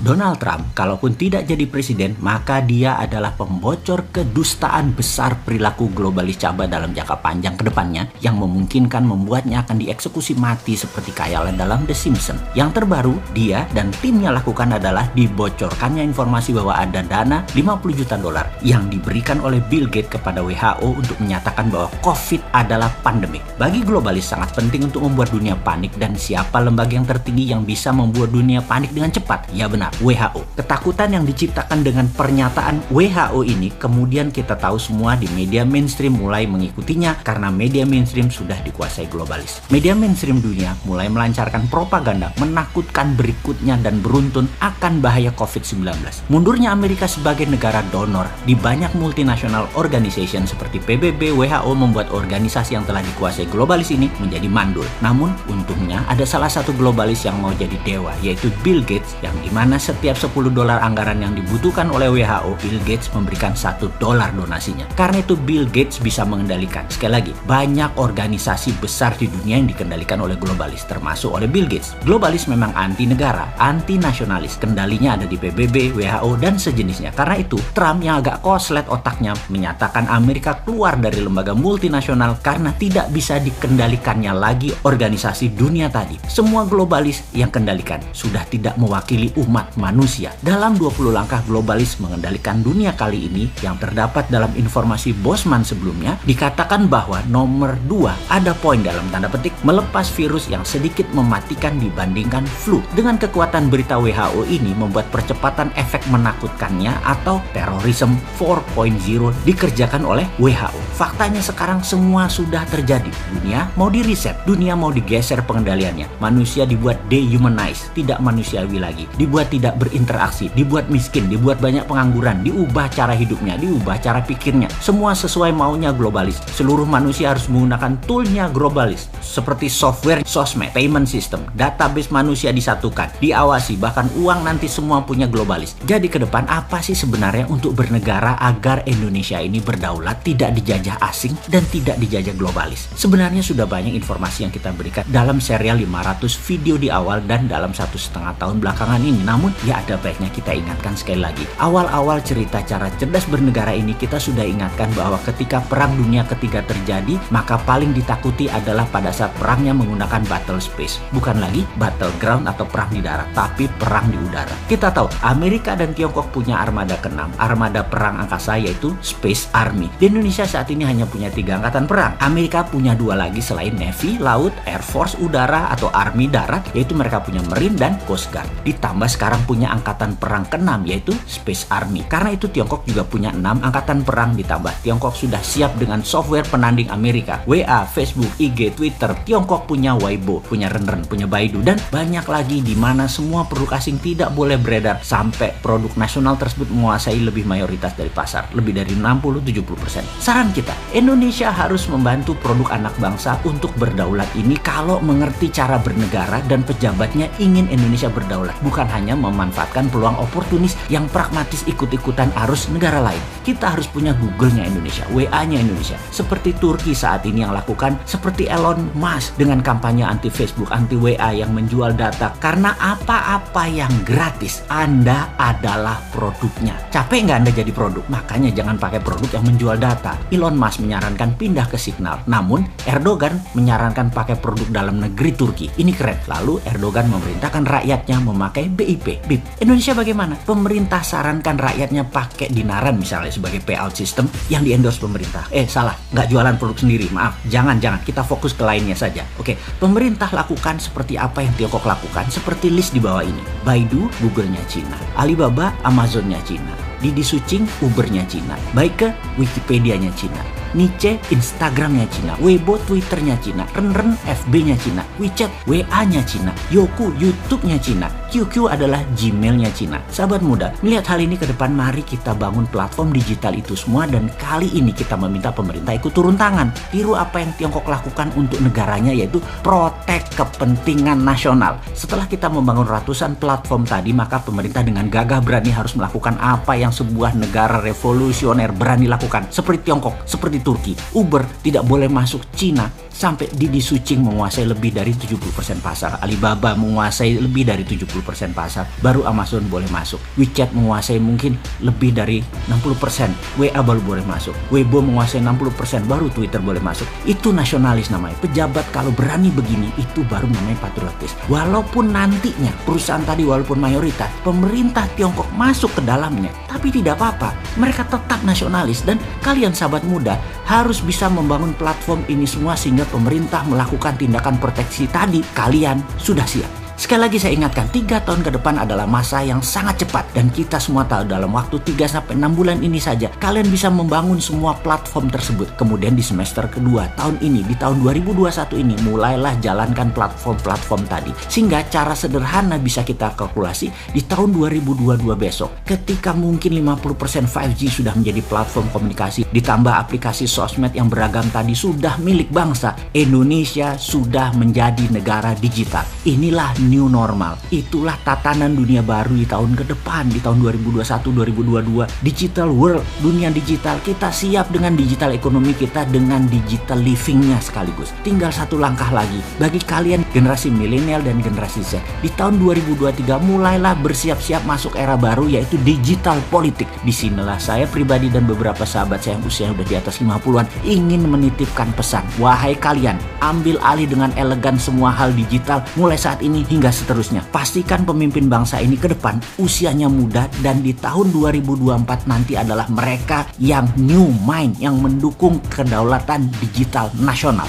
Donald Trump, kalaupun tidak jadi presiden, maka dia adalah pembocor kedustaan besar perilaku globalis cabai dalam jangka panjang ke depannya yang memungkinkan membuatnya akan dieksekusi mati seperti kayalan dalam The Simpsons. Yang terbaru, dia dan timnya lakukan adalah dibocorkannya informasi bahwa ada dana 50 juta dolar yang diberikan oleh Bill Gates kepada WHO untuk menyatakan bahwa COVID adalah pandemik. Bagi globalis sangat penting untuk membuat dunia panik, dan siapa lembaga yang tertinggi yang bisa membuat dunia panik dengan cepat? Ya benar, WHO. Ketakutan yang diciptakan dengan pernyataan WHO ini kemudian kita tahu semua di media mainstream mulai mengikutinya karena media mainstream sudah dikuasai globalis. Media mainstream dunia mulai melancarkan propaganda menakutkan berikutnya dan beruntun akan bahaya COVID-19. Mundurnya Amerika sebagai negara donor di banyak multinational organization seperti PBB, WHO membuat organisasi yang telah dikuasai globalis ini menjadi mandul. Namun untungnya ada salah satu globalis yang mau jadi dewa, yaitu Bill Gates, yang dimana setiap 10 dolar anggaran yang dibutuhkan oleh WHO, Bill Gates memberikan 1 dolar donasinya. Karena itu Bill Gates bisa mengendalikan, sekali lagi, banyak organisasi besar di dunia yang dikendalikan oleh globalis, termasuk oleh Bill Gates. Globalis memang anti negara, anti nasionalis, kendalinya ada di PBB, WHO, dan sejenisnya. Karena itu Trump yang agak koslet otaknya menyatakan Amerika keluar dari lembaga multinasional karena tidak bisa dikendalikannya lagi organisasi dunia tadi. Semua globalis yang kendalikan sudah tidak mewakili umat manusia. Dalam 20 langkah globalis mengendalikan dunia kali ini yang terdapat dalam informasi Bosman sebelumnya, dikatakan bahwa nomor 2 ada poin dalam tanda petik melepas virus yang sedikit mematikan dibandingkan flu. Dengan kekuatan berita WHO ini membuat percepatan efek menakutkannya atau terorisme 4.0 dikerjakan oleh WHO. Faktanya sekarang semua sudah terjadi. Dunia mau di-reset, dunia mau digeser pengendaliannya. Manusia dibuat dehumanize, tidak manusiawi lagi. Dibuat tidak berinteraksi, dibuat miskin, dibuat banyak pengangguran, diubah cara hidupnya, diubah cara pikirnya. Semua sesuai maunya globalis. Seluruh manusia harus menggunakan toolnya globalis, seperti software, sosmed, payment system, database manusia disatukan, diawasi, bahkan uang nanti semua punya globalis. Jadi ke depan apa sih sebenarnya untuk bernegara agar Indonesia ini berdaulat, tidak dijajah asing dan tidak dijajah globalis? Sebenarnya sudah banyak informasi yang kita berikan dalam serial 500 video di awal dan dalam 1,5 tahun belakangan ini. Namun ya ada baiknya kita ingatkan sekali lagi. Awal-awal cerita cara cerdas bernegara ini kita sudah ingatkan bahwa ketika Perang Dunia Ketiga terjadi, maka paling ditakuti adalah pada saat perangnya menggunakan battle space. Bukan lagi battleground atau perang di darat, tapi perang di udara. Kita tahu Amerika dan Tiongkok punya armada ke-6, armada perang angkasa, yaitu Space Army. Di Indonesia saat ini hanya punya 3 angkatan perang. Amerika punya 2 lagi selain Navy, Laut, Air Force, Udara atau Army Darat, yaitu mereka punya Marine dan Coast Guard. Ditambah sekarang punya angkatan perang ke-6 yaitu Space Army. Karena itu Tiongkok juga punya 6 angkatan perang, ditambah Tiongkok sudah siap dengan software penanding Amerika. WA, Facebook, IG, Twitter. Tiongkok punya Weibo, punya Renren, punya Baidu, dan banyak lagi di mana semua produk asing tidak boleh beredar sampai produk nasional tersebut menguasai lebih mayoritas dari pasar, lebih dari 60-70%. Saran kita, Indonesia harus membantu produk anak bangsa untuk berdaulat ini kalau mengerti cara bernegara dan pejabatnya ingin Indonesia berdaulat, bukan hanya memanfaatkan peluang oportunis yang pragmatis ikut-ikutan arus negara lain. Kita harus punya Google-nya Indonesia, WA-nya Indonesia, seperti Turki saat ini yang lakukan, seperti Elon Musk dengan kampanye anti Facebook, anti WA yang menjual data. Karena apa-apa yang gratis, Anda adalah produknya. Capek nggak Anda jadi produk? Makanya jangan pakai produk yang menjual data. Elon Musk menyarankan pindah ke Signal, namun Erdogan menyarankan pakai produk dalam negeri Turki. Ini keren. Lalu Erdogan memerintahkan rakyatnya memakai BIP. Indonesia bagaimana? Pemerintah sarankan rakyatnya pakai dinaran misalnya sebagai payout system yang di-endorse pemerintah. Salah, nggak jualan produk sendiri, maaf. Jangan, kita fokus ke lainnya saja. Oke, pemerintah lakukan seperti apa yang Tiongkok lakukan, seperti list di bawah ini. Baidu, Google-nya Cina. Alibaba, Amazon-nya Cina. Didi Sucing, Uber-nya Cina. Baike, Wikipedia-nya Cina. Niche, Instagram-nya Cina. Weibo, Twitter-nya Cina. Renren, FB-nya Cina. WeChat, WA-nya Cina. Youku, YouTube-nya Cina. QQ adalah Gmail-nya Cina. Sahabat muda, melihat hal ini ke depan, mari kita bangun platform digital itu semua, dan kali ini kita meminta pemerintah ikut turun tangan. Tiru apa yang Tiongkok lakukan untuk negaranya, yaitu protek kepentingan nasional. Setelah kita membangun ratusan platform tadi, maka pemerintah dengan gagah berani harus melakukan apa yang sebuah negara revolusioner berani lakukan. Seperti Tiongkok, seperti Turki. Uber tidak boleh masuk Cina sampai Didi Sucing menguasai lebih dari 70% pasar. Alibaba menguasai lebih dari 70%. 50% pasar, baru Amazon boleh masuk. WeChat menguasai mungkin lebih dari 60%, WA baru boleh masuk. Weibo menguasai 60%, baru Twitter boleh masuk. Itu nasionalis namanya. Pejabat kalau berani begini, itu baru namanya patriotis. Walaupun nantinya perusahaan tadi walaupun mayoritas, pemerintah Tiongkok masuk ke dalamnya, tapi tidak apa-apa. Mereka tetap nasionalis, dan kalian sahabat muda harus bisa membangun platform ini semua sehingga pemerintah melakukan tindakan proteksi tadi. Kalian sudah siap. Sekali lagi saya ingatkan, 3 tahun ke depan adalah masa yang sangat cepat, dan kita semua tahu dalam waktu 3-6 bulan ini saja kalian bisa membangun semua platform tersebut. Kemudian di semester kedua tahun ini, di tahun 2021 ini, mulailah jalankan platform-platform tadi. Sehingga cara sederhana bisa kita kalkulasi di tahun 2022 besok, ketika mungkin 50% 5G sudah menjadi platform komunikasi, ditambah aplikasi sosmed yang beragam tadi sudah milik bangsa, Indonesia sudah menjadi negara digital. Inilah new normal. Itulah tatanan dunia baru di tahun ke depan, di tahun 2021-2022. Digital world, dunia digital. Kita siap dengan digital ekonomi kita, dengan digital livingnya sekaligus. Tinggal satu langkah lagi. Bagi kalian generasi milenial dan generasi Z, di tahun 2023 mulailah bersiap-siap masuk era baru, yaitu digital politik. Disinilah saya pribadi dan beberapa sahabat saya yang usia udah di atas 50-an ingin menitipkan pesan. Wahai kalian, ambil alih dengan elegan semua hal digital mulai saat ini hingga seterusnya. Pastikan pemimpin bangsa ini ke depan usianya muda, dan di tahun 2024 nanti adalah mereka yang new mind, yang mendukung kedaulatan digital nasional.